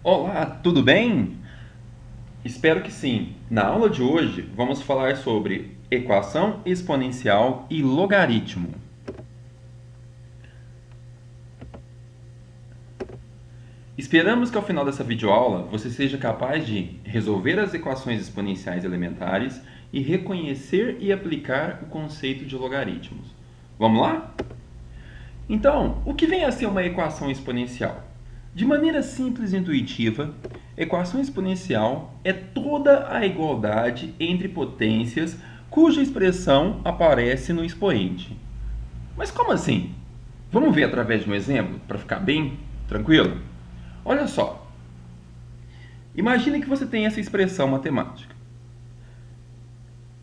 Olá, tudo bem? Espero que sim. Na aula de hoje, vamos falar sobre equação exponencial e logaritmo. Esperamos que ao final dessa videoaula você seja capaz de resolver as equações exponenciais elementares e reconhecer e aplicar o conceito de logaritmos. Vamos lá? Então, o que vem a ser uma equação exponencial? De maneira simples e intuitiva, equação exponencial é toda a igualdade entre potências cuja expressão aparece no expoente. Mas como assim? Vamos ver através de um exemplo para ficar bem tranquilo? Olha só. Imagine que você tem essa expressão matemática.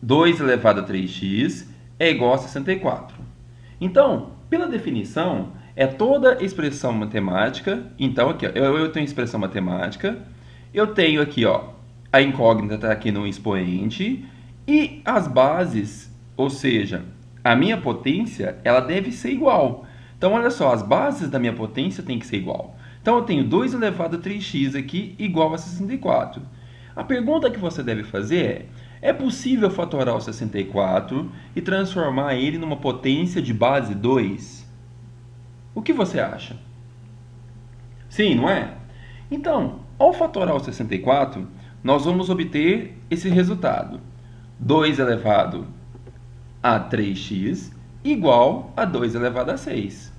2 elevado a 3x é igual a 64. Então, pela definição, é toda expressão matemática. Então, aqui, ó, eu tenho expressão matemática, eu tenho aqui, ó, a incógnita está aqui no expoente, e as bases, ou seja, a minha potência, ela deve ser igual. Então, olha só, as bases da minha potência têm que ser igual. Então, eu tenho 2 elevado a 3x aqui igual a 64. A pergunta que você deve fazer é possível fatorar o 64 e transformar ele numa potência de base 2? O que você acha? Sim, não é? Então, ao fatorar o 64, nós vamos obter esse resultado. 2 elevado a 3x igual a 2 elevado a 6.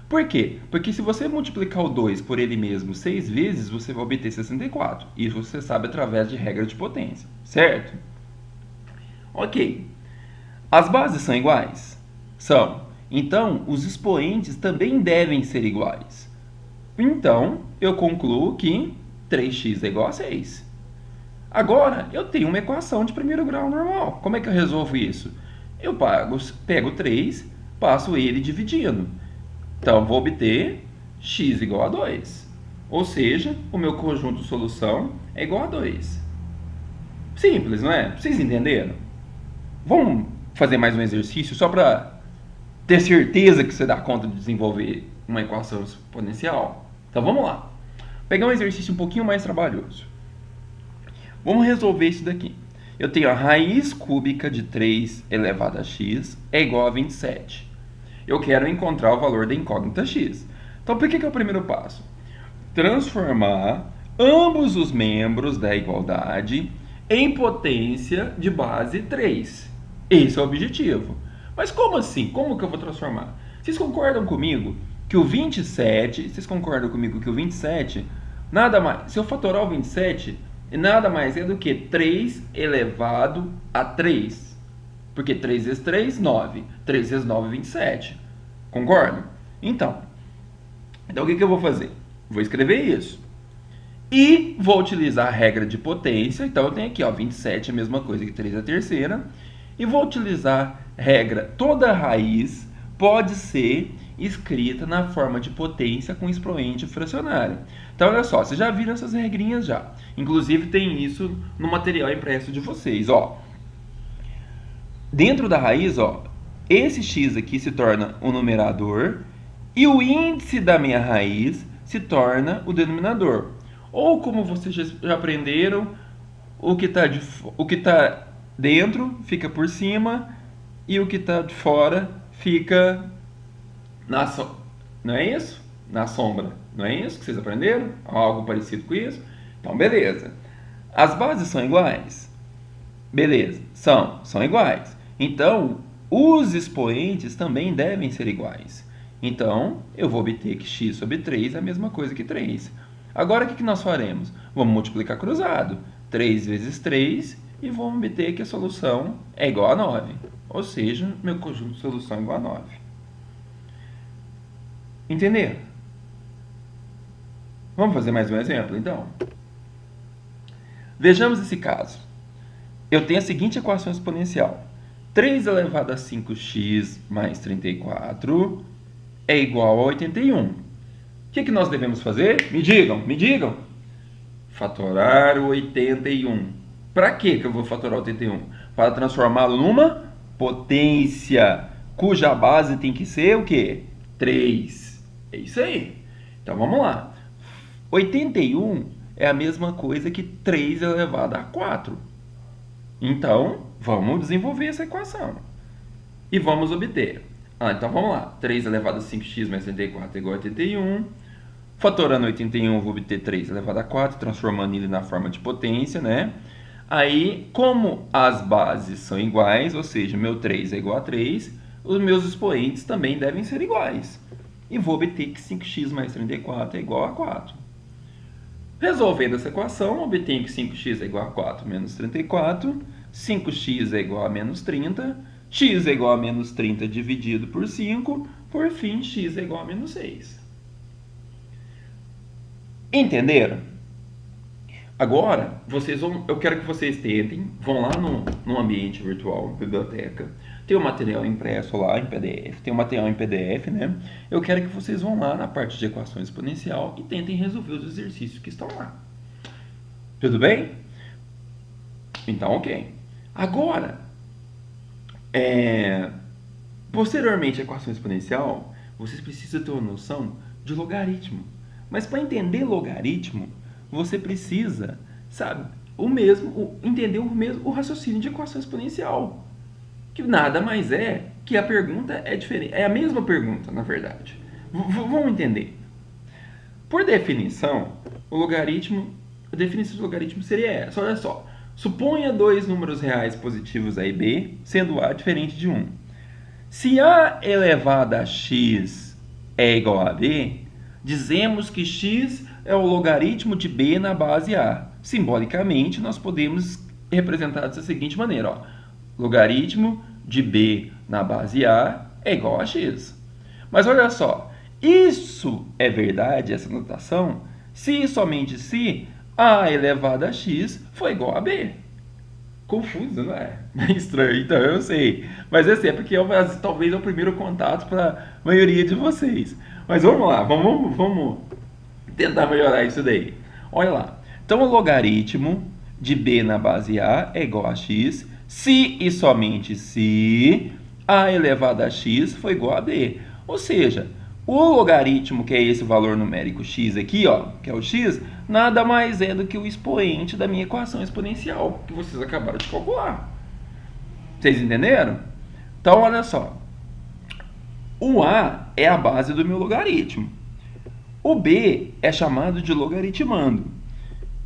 Por quê? Porque se você multiplicar o 2 por ele mesmo 6 vezes, você vai obter 64. Isso você sabe através de regra de potência, certo? Ok. As bases são iguais? São. Então, os expoentes também devem ser iguais. Então, eu concluo que 3x é igual a 6. Agora, eu tenho uma equação de primeiro grau normal. Como é que eu resolvo isso? Eu pego 3, passo ele dividindo. Então, vou obter x igual a 2. Ou seja, o meu conjunto de solução é igual a 2. Simples, não é? Vocês entenderam? Vamos fazer mais um exercício só para ter certeza que você dá conta de desenvolver uma equação exponencial? Então vamos lá. Vou pegar um exercício um pouquinho mais trabalhoso. Vamos resolver isso daqui. Eu tenho a raiz cúbica de 3 elevado a x é igual a 27. Eu quero encontrar o valor da incógnita x. Então, por que é o primeiro passo? Transformar ambos os membros da igualdade em potência de base 3. Esse é o objetivo. Mas como assim? Como que eu vou transformar? Vocês concordam comigo que o 27, vocês concordam comigo que o 27, nada mais, se eu fatorar o 27, nada mais é do que 3 elevado a 3. Porque 3 vezes 3, 9. 3 vezes 9, 27. Concordam? Então o que eu vou fazer? Vou escrever isso. E vou utilizar a regra de potência. Então eu tenho aqui, ó, 27 é a mesma coisa que 3 é a terceira. E vou utilizar regra, toda raiz pode ser escrita na forma de potência com expoente fracionário. Então olha só, vocês já viram essas regrinhas já. Inclusive tem isso no material impresso de vocês, ó. Dentro da raiz, ó, esse x aqui se torna o numerador e o índice da minha raiz se torna o denominador. Ou como vocês já aprenderam, o que está dentro fica por cima e o que está de fora fica na sombra. Não é isso? Na sombra. Não é isso que vocês aprenderam? Algo parecido com isso? Então, beleza. As bases são iguais? Beleza. São iguais. Então, os expoentes também devem ser iguais. Então, eu vou obter que x sobre 3 é a mesma coisa que 3. Agora, o que nós faremos? Vamos multiplicar cruzado. 3 vezes 3 e vamos obter que a solução é igual a 9. Ou seja, meu conjunto de solução é igual a 9. Entenderam? Vamos fazer mais um exemplo, então? Vejamos esse caso. Eu tenho a seguinte equação exponencial. 3 elevado a 5x mais 34 é igual a 81. O que nós devemos fazer? Me digam, me digam. Fatorar o 81. Para que eu vou fatorar o 81? Para transformá-lo numa potência, cuja base tem que ser o quê? 3. É isso aí. Então vamos lá. 81 é a mesma coisa que 3 elevado a 4. Então, vamos desenvolver essa equação. E vamos obter. Então vamos lá. 3 elevado a 5x mais 34 é igual a 81. Fatorando 81, eu vou obter 3 elevado a 4, transformando ele na forma de potência, né? Aí, como as bases são iguais, ou seja, meu 3 é igual a 3, os meus expoentes também devem ser iguais. E vou obter que 5x mais 34 é igual a 4. Resolvendo essa equação, obtenho que 5x é igual a 4 menos 34, 5x é igual a menos 30, x é igual a menos 30 dividido por 5, por fim, x é igual a menos 6. Entenderam? Agora, eu quero que vocês tentem, vão lá no ambiente virtual, biblioteca, tem o material impresso lá em PDF, tem o material em PDF, né? Eu quero que vocês vão lá na parte de equação exponencial e tentem resolver os exercícios que estão lá. Tudo bem? Então, ok. Agora, posteriormente à equação exponencial, vocês precisam ter uma noção de logaritmo. Mas para entender logaritmo, você precisa, sabe, entender o raciocínio de equação exponencial. Que nada mais é que a pergunta é diferente. É a mesma pergunta, na verdade. Vamos entender. Por definição, a definição do logaritmo seria essa. Olha só. Suponha dois números reais positivos A e B, sendo A diferente de 1. Se A elevado a x é igual a B, dizemos que x é o logaritmo de b na base a. Simbolicamente, nós podemos representar dessa seguinte maneira. Ó. Logaritmo de b na base a é igual a x. Mas olha só, isso é verdade, essa notação, se e somente se a elevado a x for igual a b. Confuso, não é? É estranho, então eu sei. Mas assim, é porque talvez é o primeiro contato para a maioria de vocês. Mas vamos lá, vamos tentar melhorar isso daí. Olha lá. Então, o logaritmo de b na base a é igual a x se e somente se a elevado a x for igual a b. Ou seja, o logaritmo, que é esse valor numérico x aqui, ó, que é o x, nada mais é do que o expoente da minha equação exponencial, que vocês acabaram de calcular. Vocês entenderam? Então, olha só. O a é a base do meu logaritmo. O b é chamado de logaritmando.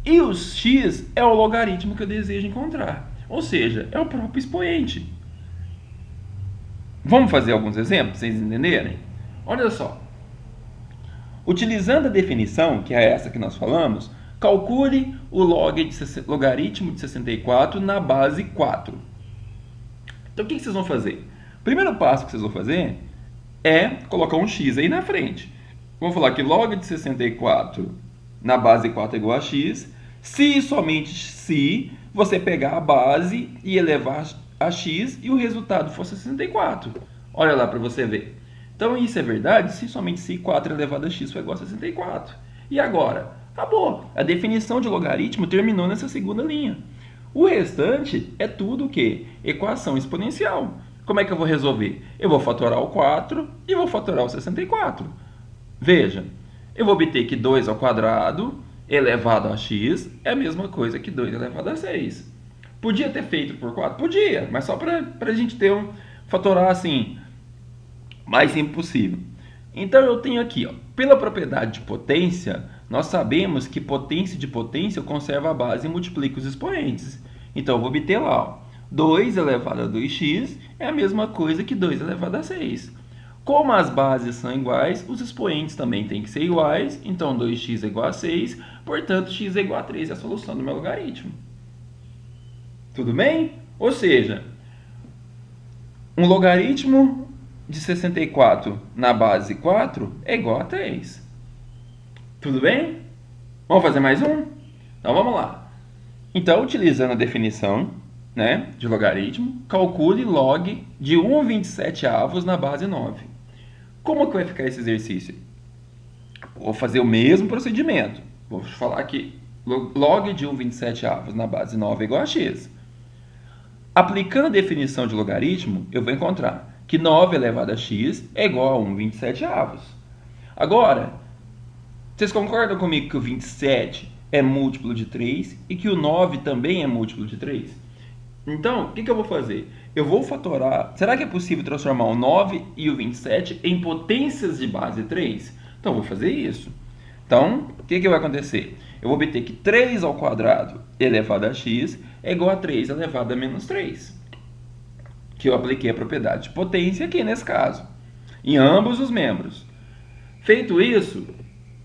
E o x é o logaritmo que eu desejo encontrar. Ou seja, é o próprio expoente. Vamos fazer alguns exemplos para vocês entenderem? Olha só. Utilizando a definição, que é essa que nós falamos, calcule o logaritmo de 64 na base 4. Então, o que vocês vão fazer? O primeiro passo que vocês vão fazer é colocar um x aí na frente. Vamos falar que log de 64 na base 4 é igual a x, se e somente se você pegar a base e elevar a x e o resultado for 64. Olha lá para você ver. Então, isso é verdade se somente se 4 elevado a x for igual a 64. E agora? Acabou. A definição de logaritmo terminou nessa segunda linha. O restante é tudo o quê? Equação exponencial. Como é que eu vou resolver? Eu vou fatorar o 4 e vou fatorar o 64. Veja, eu vou obter que 2 ao quadrado elevado a x é a mesma coisa que 2 elevado a 6. Podia ter feito por 4? Podia, mas só para a gente ter fatorar assim, mais simples possível. Então eu tenho aqui, ó, pela propriedade de potência, nós sabemos que potência de potência conserva a base e multiplica os expoentes. Então eu vou obter lá, ó, 2 elevado a 2x é a mesma coisa que 2 elevado a 6. Como as bases são iguais, os expoentes também têm que ser iguais. Então, 2x é igual a 6. Portanto, x é igual a 3. É a solução do meu logaritmo. Tudo bem? Ou seja, um logaritmo de 64 na base 4 é igual a 3. Tudo bem? Vamos fazer mais um? Então, vamos lá. Então, utilizando a definição, né, de logaritmo, calcule log de 1/27 na base 9. Como que vai ficar esse exercício? Vou fazer o mesmo procedimento. Vou falar que log de 1/27 na base 9 é igual a x. Aplicando a definição de logaritmo, eu vou encontrar que 9 elevado a x é igual a 1/27. Agora, Vocês concordam comigo que o 27 é múltiplo de 3 e que o 9 também é múltiplo de 3? Então, o que eu vou fazer? Eu vou fatorar. Será que é possível transformar o 9 e o 27 em potências de base 3? Então, eu vou fazer isso. Então, o que vai acontecer? Eu vou obter que 3 ao quadrado elevado a x é igual a 3 elevado a menos 3. Que eu apliquei a propriedade de potência aqui nesse caso, em ambos os membros. Feito isso,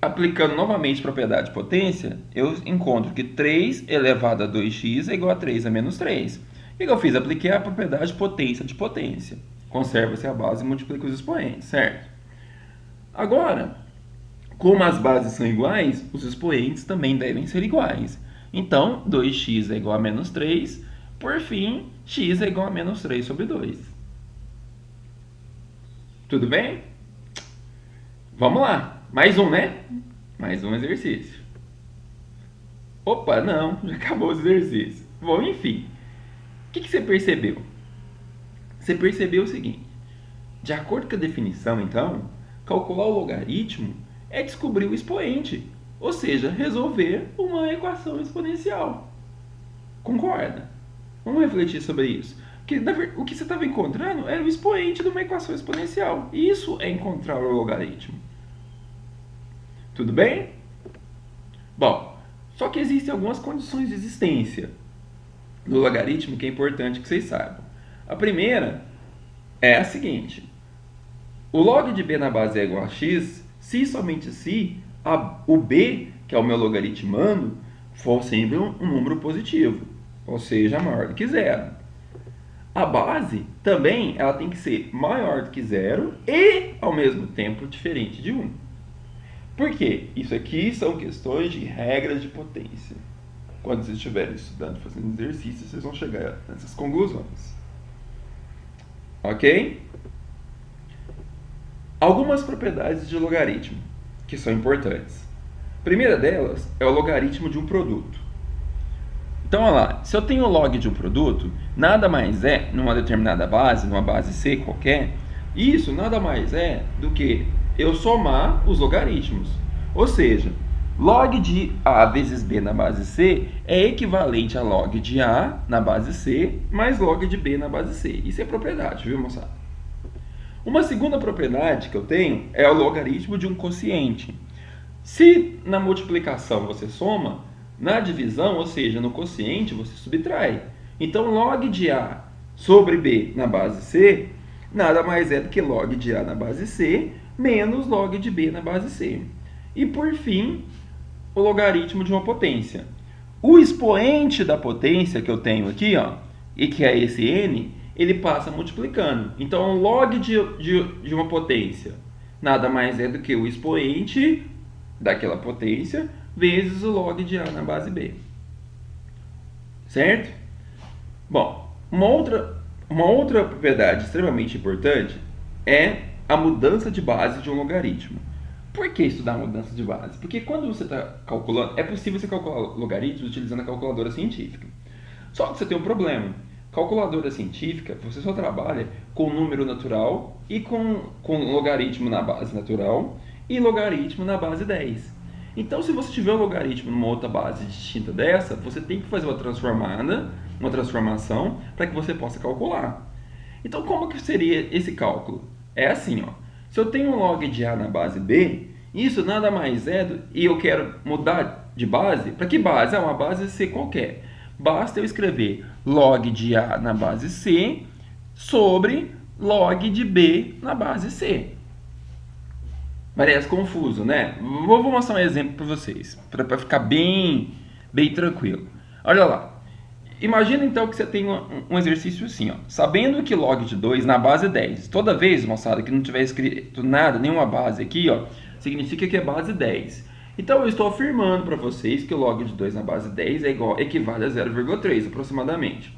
aplicando novamente a propriedade de potência, eu encontro que 3 elevado a 2x é igual a 3 a menos 3. O que eu fiz? Apliquei a propriedade de potência. Conserva-se a base e multiplica os expoentes, certo? Agora, como as bases são iguais, os expoentes também devem ser iguais. Então, 2x é igual a menos 3. Por fim, x é igual a menos 3 sobre 2. Tudo bem? Vamos lá. Mais um, né? Mais um exercício. Opa, não. Já acabou o exercício. Bom, enfim. O que você percebeu? Você percebeu o seguinte. De acordo com a definição, então, calcular o logaritmo é descobrir o expoente. Ou seja, resolver uma equação exponencial. Concorda? Vamos refletir sobre isso. Porque o que você estava encontrando era o expoente de uma equação exponencial. Isso é encontrar o logaritmo. Tudo bem? Bom, só que existem algumas condições de existência do logaritmo que é importante que vocês saibam. A primeira é a seguinte. O log de b na base é igual a x se e somente se o b, que é o meu logaritmando, for sempre um número positivo, ou seja, maior do que zero. A base também ela tem que ser maior do que zero e, ao mesmo tempo, diferente de 1. Por quê? Isso aqui são questões de regras de potência. Quando vocês estiverem estudando, fazendo exercício, vocês vão chegar nessas conclusões. Ok? Algumas propriedades de logaritmo que são importantes. A primeira delas é o logaritmo de um produto. Então, olha lá, se eu tenho o log de um produto, nada mais é, numa determinada base, numa base C qualquer, isso nada mais é do que eu somar os logaritmos. Ou seja, log de A vezes B na base C é equivalente a log de A na base C mais log de B na base C. Isso é propriedade, viu, moçada? Uma segunda propriedade que eu tenho é o logaritmo de um quociente. Se na multiplicação você soma, na divisão, ou seja, no quociente, você subtrai. Então, log de A sobre B na base C nada mais é do que log de A na base C menos log de B na base C. E, por fim, o logaritmo de uma potência. O expoente da potência que eu tenho aqui, ó, e que é esse n, ele passa multiplicando. Então, log de uma potência nada mais é do que o expoente daquela potência vezes o log de A na base B. Certo? Bom, uma outra propriedade extremamente importante é a mudança de base de um logaritmo. Por que estudar a mudança de base? Porque quando você está calculando, é possível você calcular logaritmos utilizando a calculadora científica. Só que você tem um problema. Calculadora científica, você só trabalha com número natural e com logaritmo na base natural e logaritmo na base 10. Então, se você tiver um logaritmo numa outra base distinta dessa, você tem que fazer uma transformação para que você possa calcular. Então, como que seria esse cálculo? É assim, ó. Se eu tenho um log de A na base B, isso nada mais é e eu quero mudar de base, para que base? É uma base C qualquer. Basta eu escrever log de A na base C sobre log de B na base C. Parece confuso, né? Vou mostrar um exemplo para vocês, para ficar bem tranquilo. Olha lá. Imagina então que você tem um exercício assim, ó. Sabendo que log de 2 na base 10, toda vez, moçada, que não tiver escrito nada, nenhuma base aqui, ó, significa que é base 10. Então eu estou afirmando para vocês que o log de 2 na base 10 equivale a 0,3 aproximadamente.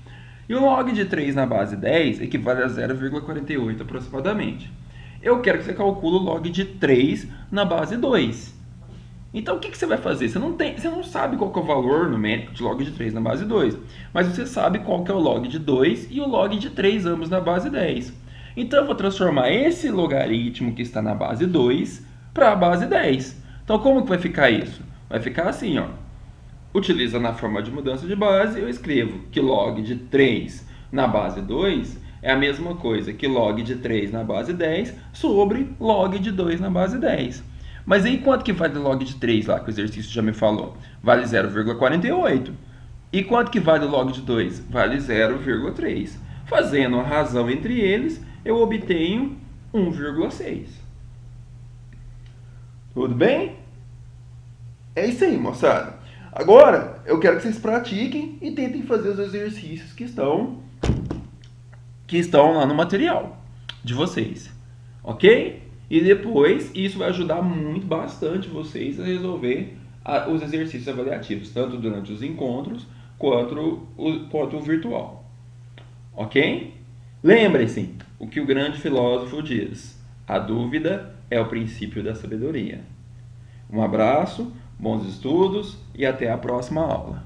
E o log de 3 na base 10 equivale a 0,48 aproximadamente. Eu quero que você calcule o log de 3 na base 2. Então, o que você vai fazer? Você não sabe qual que é o valor numérico de log de 3 na base 2, mas você sabe qual que é o log de 2 e o log de 3, ambos na base 10. Então, eu vou transformar esse logaritmo que está na base 2 para a base 10. Então, como que vai ficar isso? Vai ficar assim, ó. Utilizando a forma de mudança de base, eu escrevo que log de 3 na base 2 é a mesma coisa que log de 3 na base 10 sobre log de 2 na base 10. Mas aí quanto que vale log de 3 lá, que o exercício já me falou? Vale 0,48. E quanto que vale log de 2? Vale 0,3. Fazendo a razão entre eles, eu obtenho 1,6. Tudo bem? É isso aí, moçada. Agora, eu quero que vocês pratiquem e tentem fazer os exercícios que estão lá no material de vocês. Ok? E depois, isso vai ajudar muito, bastante vocês a resolver os exercícios avaliativos, tanto durante os encontros quanto o virtual. Ok? Lembrem-se o que o grande filósofo diz: a dúvida é o princípio da sabedoria. Um abraço, bons estudos e até a próxima aula.